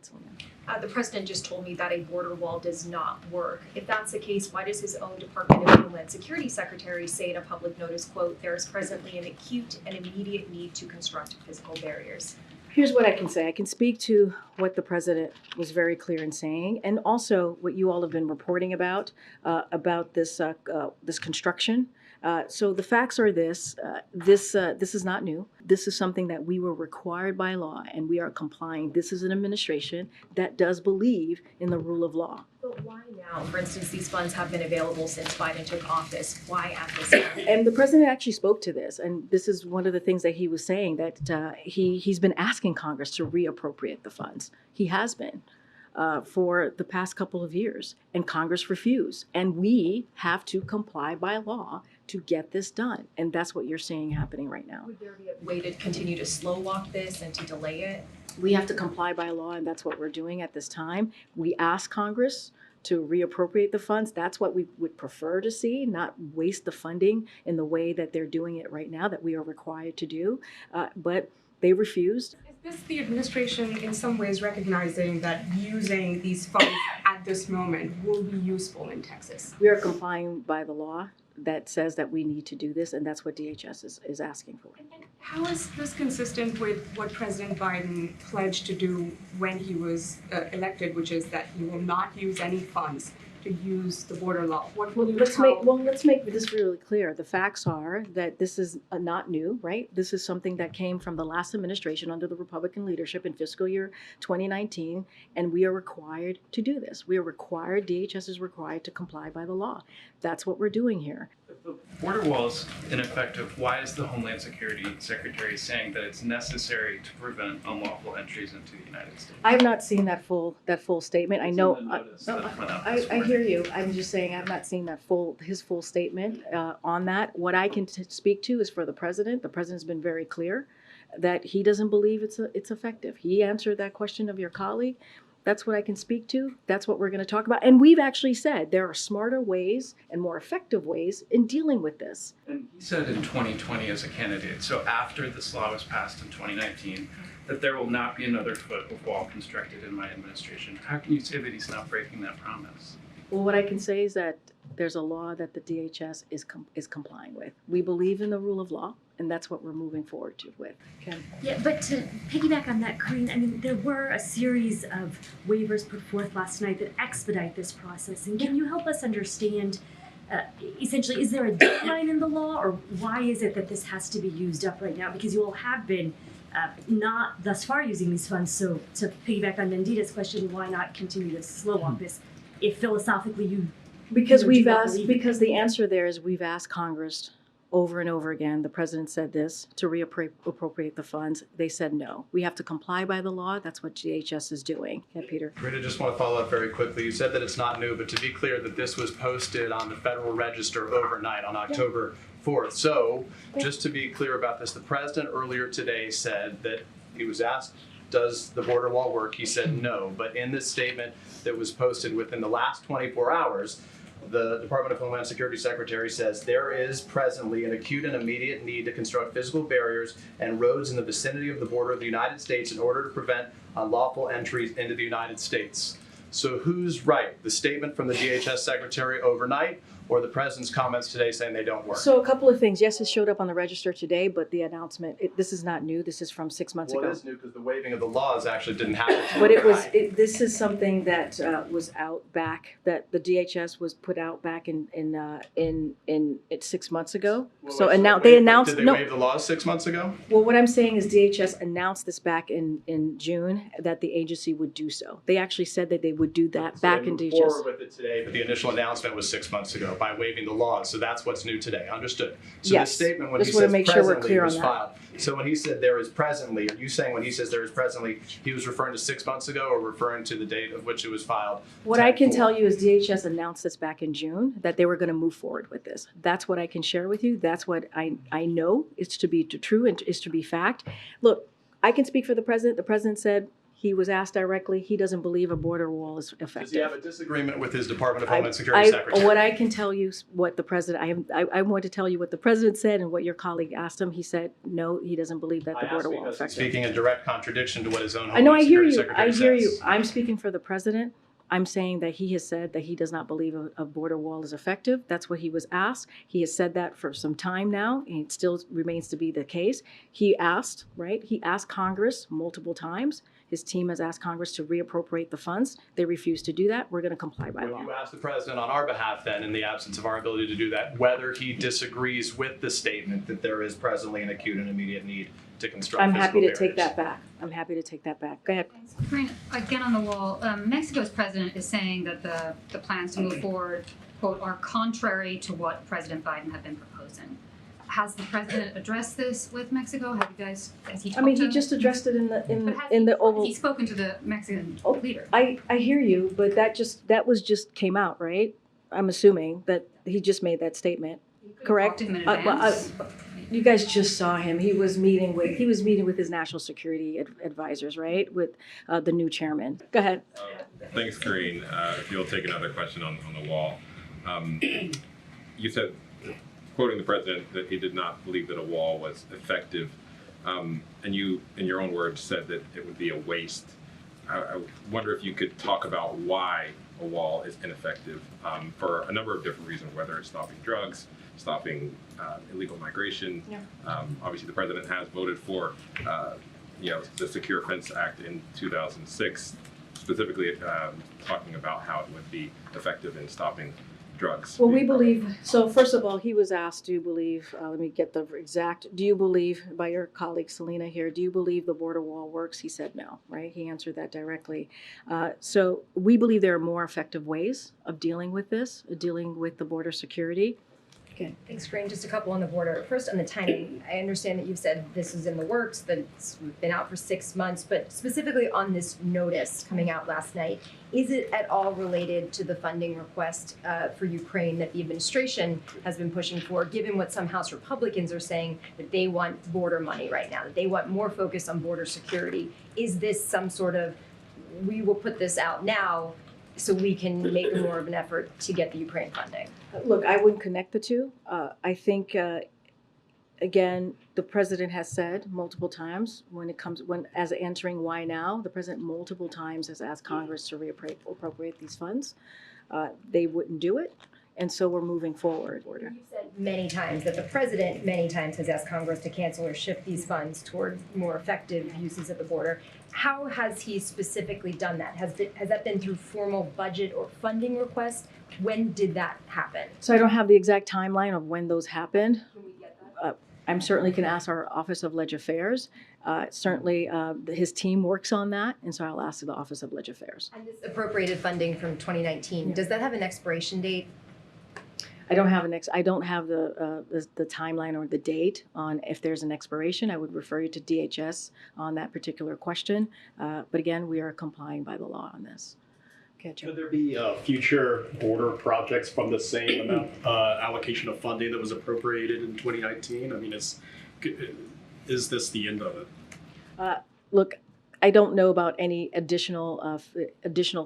Sonia. The president just told me that a border wall does not work. If that's the case, why does his own Department of Homeland Security secretary say in a public notice, quote, there is presently an acute and immediate need to construct physical barriers? Here's what I can say. I can speak to what the president was very clear in saying, and also what you all have been reporting about this construction. So the facts are this is not new. This is something that we were required by law, and we are complying. This is an administration that does believe in the rule of law. But why now? For instance, these funds have been available since Biden took office. Why at this time? And the president actually spoke to this, and this is one of the things that he was saying, that he's been asking Congress to reappropriate the funds. He has been. For the past couple of years, and Congress refused. And we have to comply by law to get this done. And that's what you're seeing happening right now. Would there be a way to continue to slow walk this and to delay it? We have to comply by law, and that's what we're doing at this time. We ask Congress to reappropriate the funds. That's what we would prefer to see, not waste the funding in the way that they're doing it right now, that we are required to do. But they refused. Is this the administration in some ways recognizing that using these funds at this moment will be useful in Texas? We are complying by the law that says that we need to do this, and that's what DHS is asking for. And how is this consistent with what President Biden pledged to do when he was elected, which is that he will not use any funds to use the border law? What will you tell? Let's make this really clear. The facts are that this is not new, right? This is something that came from the last administration under the Republican leadership in fiscal year 2019, and we are required to do this. We are required, DHS is required to comply by the law. That's what we're doing here. If the border wall is ineffective, why is the Homeland Security Secretary saying that it's necessary to prevent unlawful entries into the United States? I have not seen that full statement. I know. I hear you. I'm just saying I've not seen his full statement on that. What I can speak to is for the president. The president's been very clear that he doesn't believe it's effective. He answered that question of your colleague. That's what I can speak to. That's what we're going to talk about. And we've actually said there are smarter ways and more effective ways in dealing with this. And he said in 2020 as a candidate, so after this law was passed in 2019, that there will not be another foot of wall constructed in my administration. How can you say that he's not breaking that promise? Well, what I can say is that there's a law that the DHS is complying with. We believe in the rule of law, and that's what we're moving forward with. Ken? Yeah, but to piggyback on that, Corinne, I mean, there were a series of waivers put forth last night that expedite this process. And can you help us understand, essentially, is there a deadline in the law, or why is it that this has to be used up right now? Because you all have been not thus far using these funds. So to piggyback on Nandita's question, why not continue to slow walk this if philosophically you... Because the answer there is we've asked Congress over and over again. The president said this, to reappropriate the funds. They said no. We have to comply by the law. That's what DHS is doing. Yeah, Peter. Rita, just want to follow up very quickly. You said that it's not new, but to be clear that this was posted on the Federal Register overnight on October 4th. So just to be clear about this, the president earlier today said that he was asked, does the border wall work? He said no. But in this statement that was posted within the last 24 hours, the Department of Homeland Security Secretary says there is presently an acute and immediate need to construct physical barriers and roads in the vicinity of the border of the United States in order to prevent unlawful entries into the United States. So who's right? The statement from the DHS Secretary overnight, or the president's comments today saying they don't work? So a couple of things. Yes, it showed up on the register today, but the announcement, this is not new. This is from 6 months ago. Well, it is new because the waiving of the laws actually didn't happen. But this is something that was out back, that the DHS was put out back in 6 months ago. Well, so wait, and now wait, they announced. Did they waive the laws 6 months ago? Well, what I'm saying is DHS announced this back in June that the agency would do so. They actually said that they would do that back in DHS. Forward with it today, but the initial announcement was 6 months ago by waiving the laws. So that's what's new today. Understood. So yes. The statement when Just he want to says make sure we're presently clear was on that. filed. So when he said there is presently, are you saying when he says there is presently, he was referring to 6 months ago or referring to the date of which it was filed? What I can tell you is DHS announced this back in June that they were going to move forward with this. That's what I can share with you. That's what I know is to be true and is to be fact. Look, I can speak for the president. The president said He was asked directly, he doesn't believe a border wall is effective. Does he have a disagreement with his Department of Homeland Security secretary? What I can tell you, what the president, I want to tell you what the president said and what your colleague asked him. He said, no, he doesn't believe that the border wall is effective. Speaking in direct contradiction to what his own I know, Homeland I hear Security you, secretary I hear you. says. I'm speaking for the president. I'm saying that he has said that he does not believe a border wall is effective. That's what he was asked. He has said that for some time now, and it still remains to be the case. He asked, right? He asked Congress multiple times. His team has asked Congress to reappropriate the funds. They refuse to do that. We're going to comply by law. Will you ask the president on our behalf then, in the absence of our ability to do that, whether he disagrees with the statement that there is presently an acute and immediate need to construct I'm physical happy to take barriers? that back. I'm happy to take that back. Go ahead. Corinne, again on the wall, Mexico's president is saying that the plans to move forward, quote, are contrary to what President Biden had been proposing. Has the president addressed this with Mexico? Has he talked I mean, he to just addressed it in but the Oval. He's spoken to the Mexican leader. I hear you, but that was just came out, right? I'm assuming that he just made that statement, correct? Talked to him in Well, advance. you guys just saw him. He was meeting with his national security advisors, right? With the new chairman. Go ahead. Thanks, Corinne. If you'll take another question on the wall. You said, quoting the president, that he did not believe that a wall was effective. And you, in your own words, said that it would be a waste. I wonder if you could talk about why a wall is ineffective for a number of different reasons, whether it's stopping drugs, stopping illegal migration. Yeah. Obviously, the president has voted for the Secure Fence Act in 2006, specifically talking about how it would be effective in stopping drugs. Well, we believe, so first of all, he was asked, do you believe, let me get the exact, do you believe, by your colleague Selena here, do you believe the border wall works? He said no, right? He answered that directly. So we believe there are more effective ways of dealing with this, dealing with the border security. Okay. Thanks, Corinne. Just a couple on the border. First, on the timing, I understand that you've said this is in the works, that it's been out for 6 months, but specifically on this notice coming out last night, is it at all related to the funding request for Ukraine that the administration has been pushing for, given what some House Republicans are saying, that they want border money right now, that they want more focus on border security? Is this some sort of, we will put this out now so we can make more of an effort to get the Ukraine funding? Look, I wouldn't connect the two. I think, again, the president has said multiple times as answering why now, the president multiple times has asked Congress to reappropriate these funds. They wouldn't do it, and so we're moving forward. You've said many times that the president many times has asked Congress to cancel or shift these funds toward more effective uses at the border. How has he specifically done that? Has that been through formal budget or funding requests? When did that happen? So I don't have the exact timeline of when those happened. Can we get that? I'm certainly can ask our Office of Leg Affairs. Certainly, his team works on that, and so I'll ask the Office of Leg Affairs. And this appropriated funding from 2019, does that have an expiration date? I don't have the timeline or the date on if there's an expiration. I would refer you to DHS on that particular question. But again, we are complying by the law on this. Okay, Joe. Could there be future border projects from the same amount allocation of funding that was appropriated in 2019? I mean, is this the end of it? Look, I don't know about any additional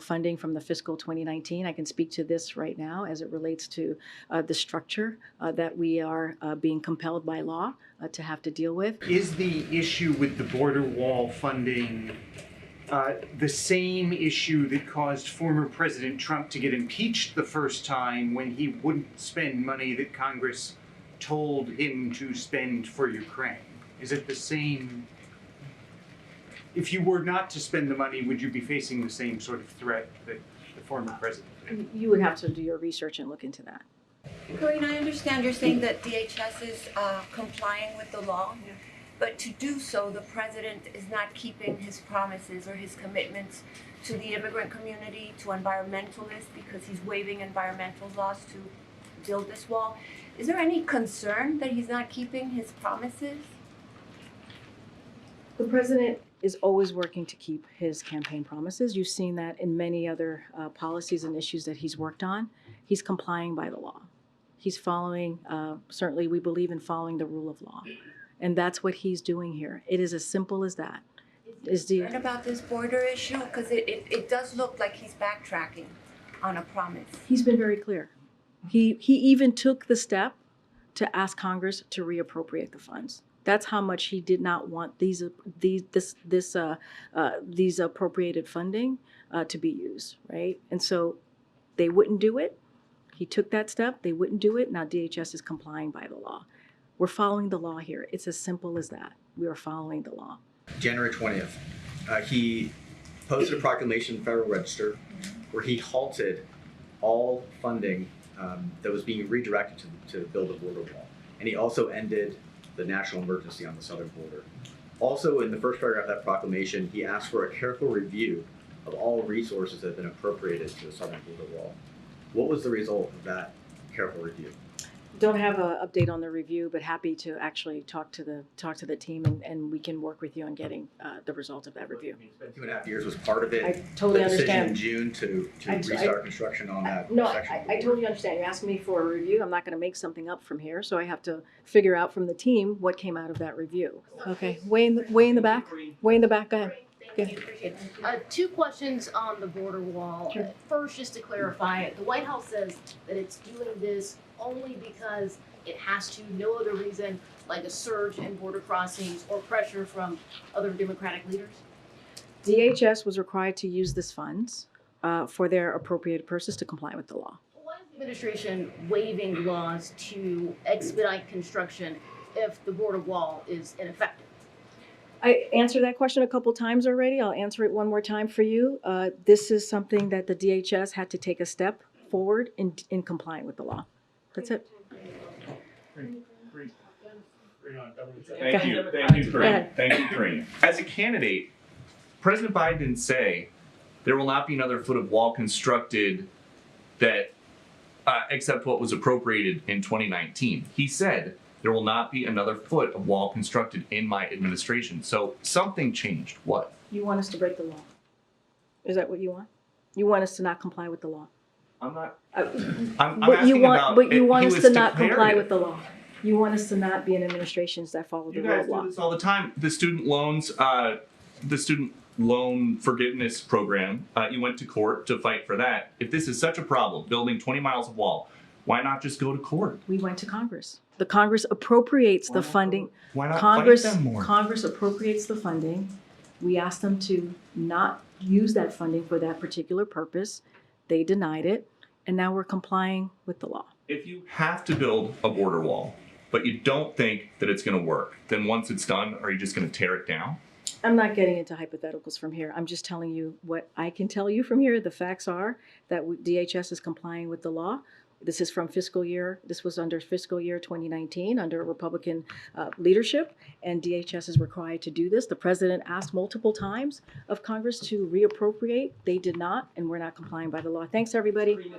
funding from the fiscal 2019. I can speak to this right now as it relates to the structure that we are being compelled by law to have to deal with. Is the issue with the border wall funding the same issue that caused former President Trump to get impeached the first time when he wouldn't spend money that Congress told him to spend for Ukraine? Is it the same? If you were not to spend the money, would you be facing the same sort of threat that the former president did? You would have to do your research and look into that. Corinne, I understand you're saying that DHS is complying with the law, but to do so, the president is not keeping his promises or his commitments to the immigrant community, to environmentalists, because he's waiving environmental laws to build this wall. Is there any concern that he's not keeping his promises? The president is always working to keep his campaign promises. You've seen that in many other policies and issues that he's worked on. He's complying by the law. He's following, certainly we believe in following the rule of law. And that's what he's doing here. It is as simple as that. Is Is the, concerned about this border issue? Because it does look like he's backtracking on a promise. he's been very clear. He even took the step to ask Congress to reappropriate the funds. That's how much he did not want these appropriated funding to be used, right? And so they wouldn't do it. He took that step. They wouldn't do it. Now DHS is complying by the law. We're following the law here. It's as simple as that. We are following the law. January 20th, he posted a proclamation in the Federal Register where he halted all funding that was being redirected to build a border wall. And he also ended the national emergency on the southern border. Also, in the first paragraph of that proclamation, he asked for a careful review of all resources that have been appropriated to the southern border wall. What was the result of that careful review? Don't have an update on the review, but happy to actually talk to the team and we can work with you on getting the result of that review. It's been 2.5 years. Was part of it I totally the decision understand. in June to restart construction on that No, section? I totally understand. You're asking me for a review. I'm not going to make something up from here, so I have to figure out from the team what came out of that review. Okay, way in the back. Way in the back. Go ahead. Thank you, appreciate it. Two questions on the border wall. Sure. First, just to clarify, the White House says that it's doing this only because it has to, no other reason, like a surge in border crossings or pressure from other Democratic leaders? DHS was required to use this funds for their appropriated purposes to comply with the law. Why is the administration waiving laws to expedite construction if the border wall is ineffective? I answered that question a couple times already. I'll answer it one more time for you. This is something that the DHS had to take a step forward in complying with the law. That's it. Thank you, Karine. As a candidate, President Biden didn't say there will not be another foot of wall constructed that except what was appropriated in 2019. He said there will not be another foot of wall constructed in my administration. So something changed. What? You want us to break the law? Is that what you want? You want us to not comply with the law? I'm not. I'm asking but you want he us was to not comply declarative. with the law. You want us to not be in administrations that follow the You rule guys of do law. this all the time. The student loan forgiveness program. You went to court to fight for that. If this is such a problem, building 20 miles of wall, why not just go to court? We went to Congress. The Congress appropriates the funding. Why not Congress, fight them more? Congress appropriates the funding. We asked them to not use that funding for that particular purpose. They denied it, and now we're complying with the law. If you have to build a border wall, but you don't think that it's going to work, then once it's done, are you just going to tear it down? I'm not getting into hypotheticals from here. I'm just telling you what I can tell you from here. The facts are that DHS is complying with the law. This is from this was under fiscal year 2019 under Republican leadership, and DHS is required to do this. The president asked multiple times of Congress to reappropriate. They did not, and we're not complying by the law. Thanks, everybody.